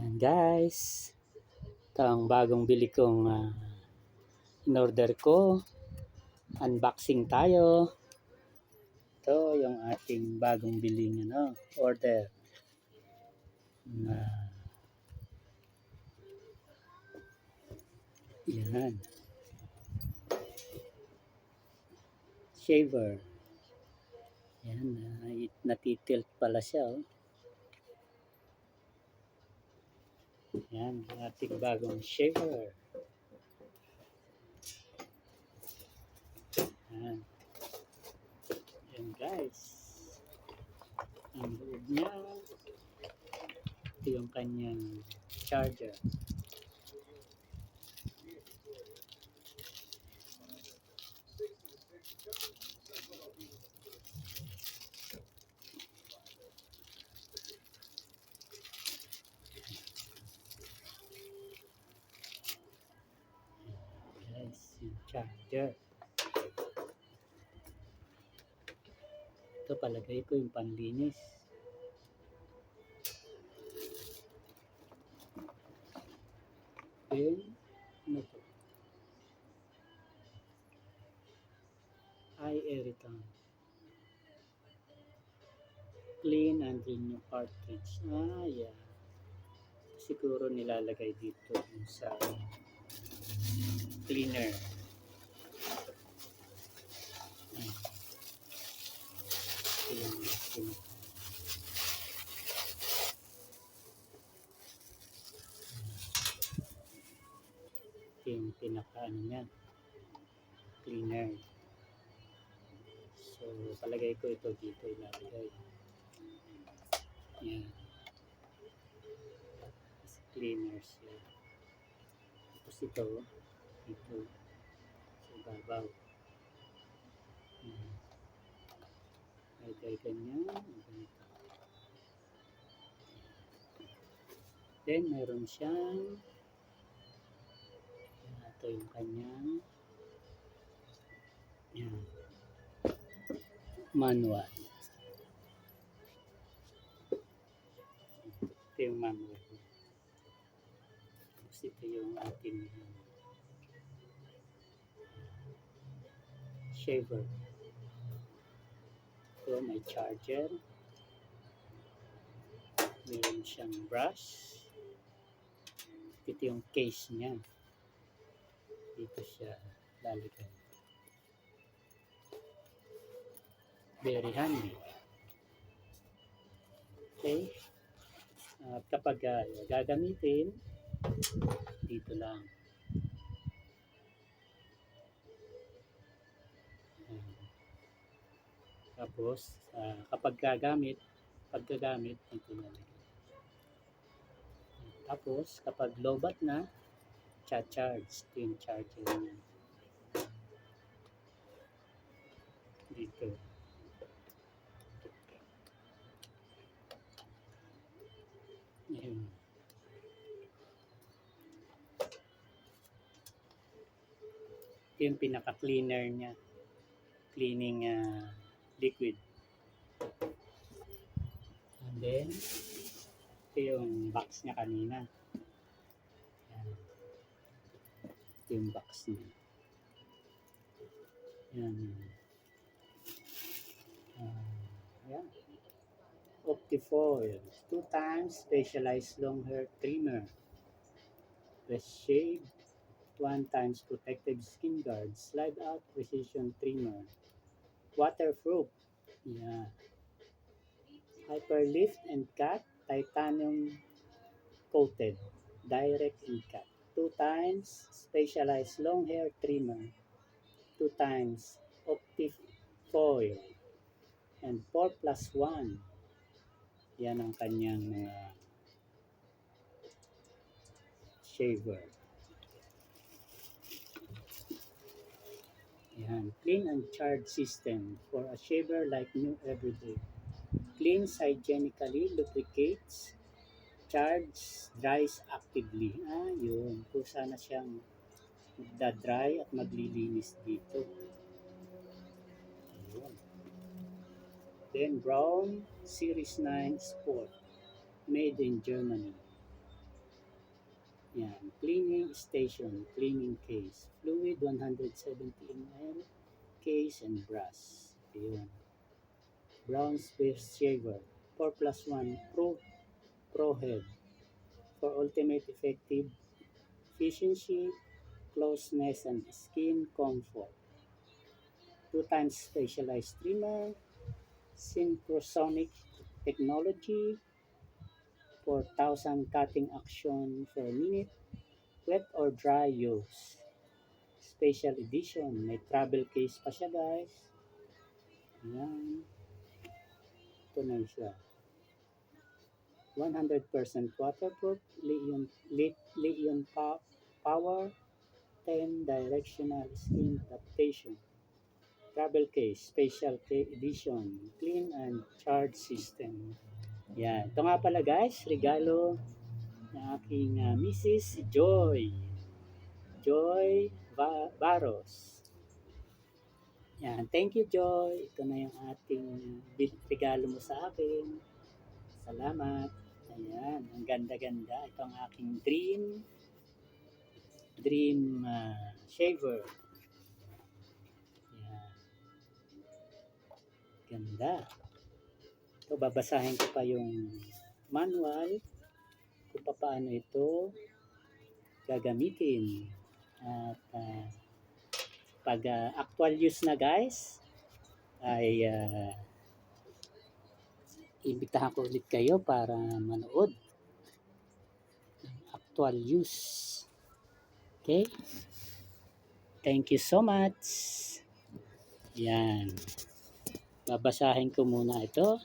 Yan guys, ito ang bagong bili kong in-order ko. Unboxing tayo. Ito yung ating bagong biling order. Yan. Shaver. Yan, natitilt pala siya. Oh. Yan, ating bagong shaver. Yan. Yan guys. Ang loob niya. Ito yung kanyang charger. Guys, yung charger. Ito palagay ko yung panlinis. Then, ano to? iAirTime. Clean and renew cartridge. Yeah. Siguro nilalagay dito sa cleaner. Yung pinaka niya. Cleaner. So, palagay ko ito dito ilalagay. Yan. Cleaners. Yan. Tapos ito, sa babaw. Ay ganyan. Ganito. Then, meron siyang ito yung kanyang manual. Ito yung manual. Tapos ito yung ating shaver. Ito may charger. Meron siyang brush. Ito yung case niya. Dito siya lalagay. Very handy. Okay. Kapag gagamitin, dito lang. Tapos, kapag paggagamit, dito lalagay. Tapos, kapag lobat na, cha-charge. Ito yung charger niya. Dito. Ayan. Ito yung pinaka-cleaner niya. Cleaning liquid. And then, ito yung box niya kanina. Ayan. Ito yung box niya. Ayan. Ayan. Optifoil. 2 times specialized long hair trimmer. Press shave. 1 times protective skin guard. Slide out precision trimmer. Waterproof. Yeah. Hyperlift and cut. Titanium coated. Direct and cut. 2 times specialized long hair trimmer. 2 times Optifoil. And 4+1. Yan ang kanyang shaver. Yan. Clean and charge system for a shaver like new everyday. Cleans hygienically, lubricates, charge, dries actively. Yun. Kusa na siyang magda-dry at maglilinis dito. Ayun. Then Brown Series 9 Sport. Made in Germany. Yan. Cleaning station, cleaning case, fluid 170 ml, case and brush. Ayun. Brown Space Shaver, 4 plus 1 Pro Head for ultimate effective efficiency, closeness, and skin comfort. 2 times specialized trimmer, synchrosonic technology, 4,000 cutting action per minute, wet or dry use. Special edition, may travel case pa siya guys. Ayan, ito na siya. 100% waterproof, power, 10 directional skin adaptation. Travel case, special edition, clean and charge system. Yan. Ito nga pala guys, regalo ng aking Mrs. Joy. Joy Baros. Yan. Thank you, Joy. Ito na yung ating regalo mo sa akin. Salamat. Ayan. Ang ganda-ganda. Ito ang aking dream shaver. Yan. Ganda. Ito, babasahin ko pa yung manual kung paano ito gagamitin. At pag actual use na guys, ay imbitahan ko ulit kayo para manood ng actual use. Okay? Thank you so much. Yan. Babasahin ko muna ito.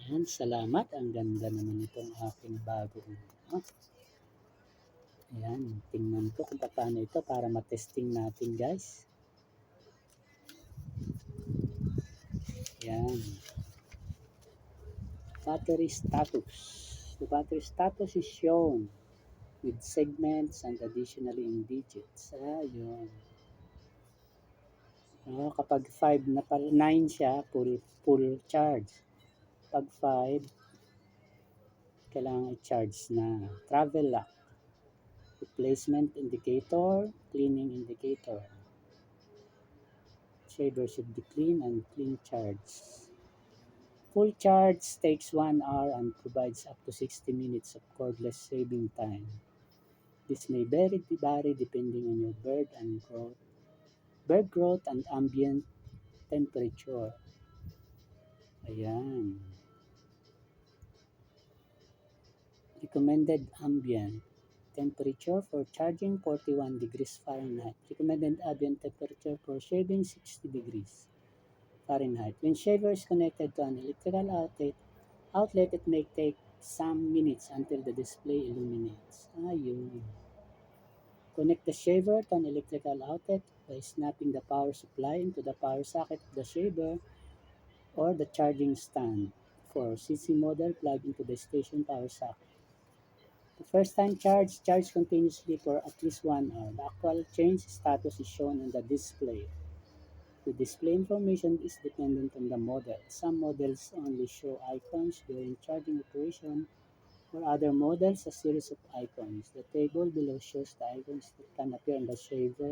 Yan, salamat. Ang ganda naman itong aking bagong. Ayan, tingnan ko kung paano ito para matesting natin guys. Ayan. Battery status. The battery status is shown with segments and additionally in digits. Ayun. Kapag 5 na pala, 9 siya, full charge. Pag 5, kailangan i-charge na. Travel lock. Replacement indicator, cleaning indicator. Shaver should be clean and clean charge. Full charge takes 1 hour and provides up to 60 minutes of cordless shaving time. This may vary depending on your bird growth and ambient temperature. Ayan. Recommended ambient temperature for charging 41 degrees Fahrenheit. Recommended ambient temperature for shaving 60 degrees Fahrenheit. When shaver is connected to an electrical outlet, it may take some minutes until the display illuminates. Ayun. Connect the shaver to an electrical outlet by snapping the power supply into the power socket of the shaver or the charging stand. For CC model, plug into the station power socket. The first time charge continuously for at least 1 hour. The actual change status is shown on the display. The display information is dependent on the model. Some models only show icons during charging operation, for other models a series of icons. The table below shows the icons that can appear on the shaver